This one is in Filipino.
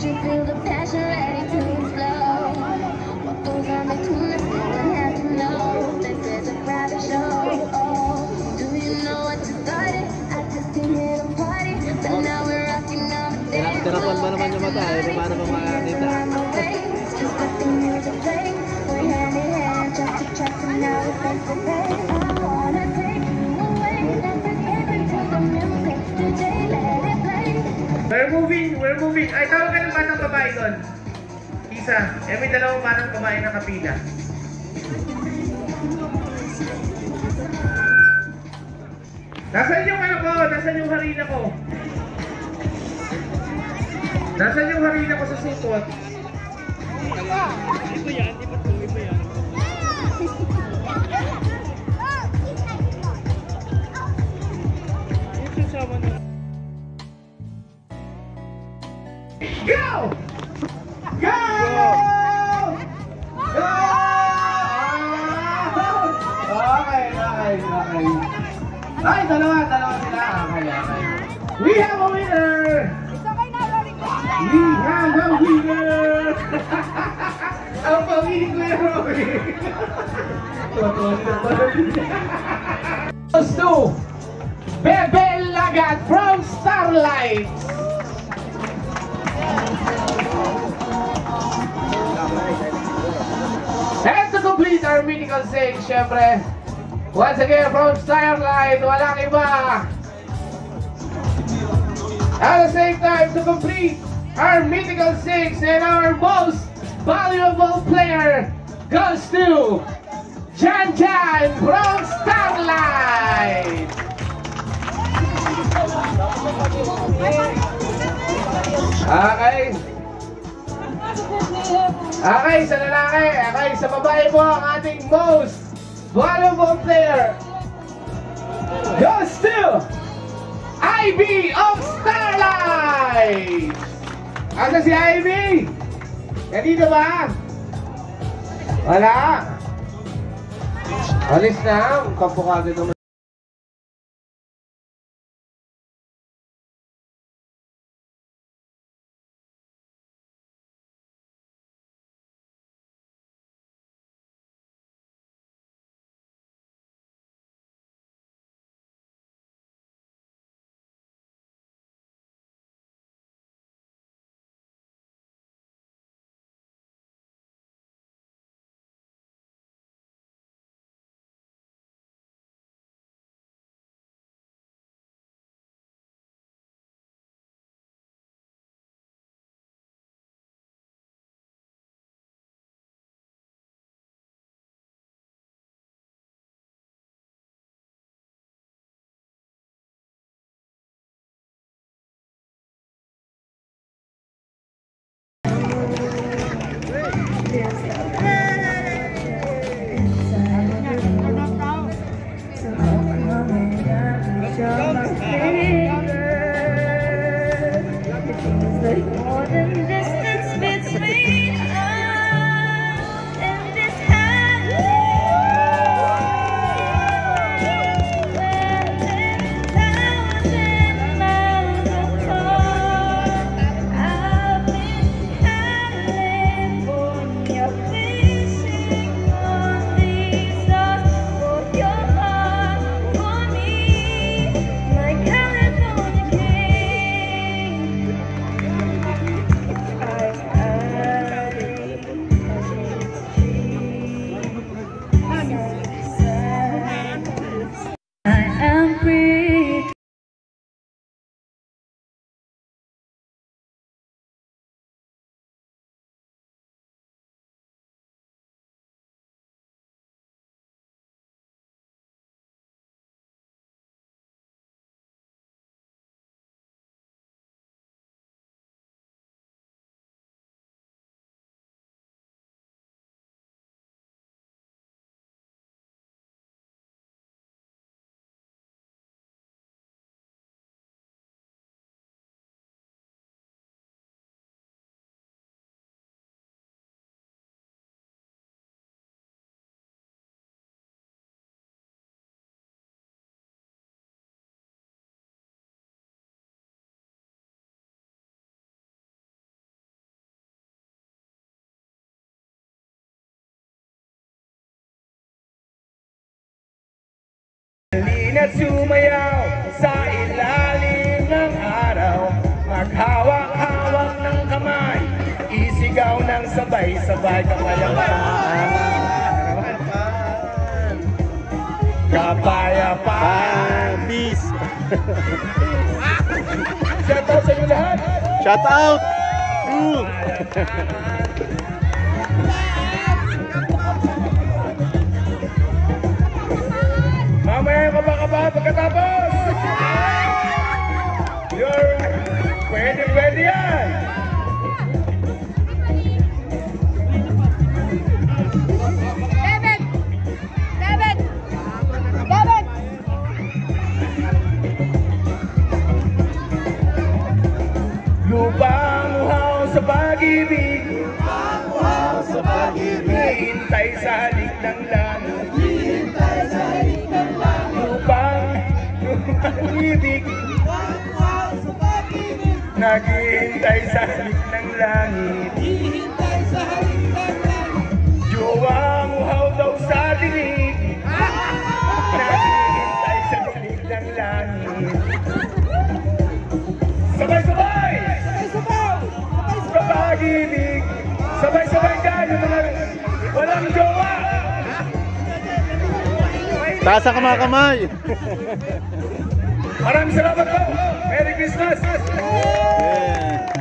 you feel the passion ready to explode? What goes on between us, no one has to know. This is a private show. Oh, do you know what you started? I just came here to party, but now we're rocking on the dance floor. Just let the music play. We're hand in hand, track to track, and now we're face to face. I wanna take you away. Let's escape into the music. DJ, let it play. We're moving. Ay, tawag ka ng batang babae doon. Isa. May dalawang batang babae na kapila. Nasaan yung ano ko? Nasaan yung harina ko? Nasaan yung harina ko sa supot? Ito yan, iba yan. Ito sama na. Go! Go! Go! Okay. Ay, dalawa sila. Okay. We have a winner! We have a winner! Ang pamilin ko yung Robin! Goes to Bebe Lagat from Starlight! And to complete our mythical stage, syempre, once again from Starlight, walang iba! At the same time, to complete our mythical six and our most valuable player goes to Jan from Starlight! Okay, sa lalaki. Okay, sa babae po ang ating most valuable player goes to Ivy of Starlight! Asa si Ivy? Nandito ba? Wala? Alis na. Kapukagad naman. Halina't sumayaw sa ilalim ng araw, maghawak-hawak ng kamay, isigaw ng sabay-sabay kapayapaan. Kapayapaan. Peace. Shout out sa inyo lahat. Shout out. Mamaya yung kaba-kaba pagkatapos. Pwede yan. Lupang uhaw sa pag-ibig, hihintay sa halik ng langit. Lupang ibig, naghihintay sa halik ng langit. Yuwang uhaw daw sa dinig, naghihintay sa halik ng langit. Sabay-sabay! Sa pag-ibig, sabay-sabay kayo mga walang jowa! Taas ang kamay. Maraming salamat po! Merry Christmas! Yeah.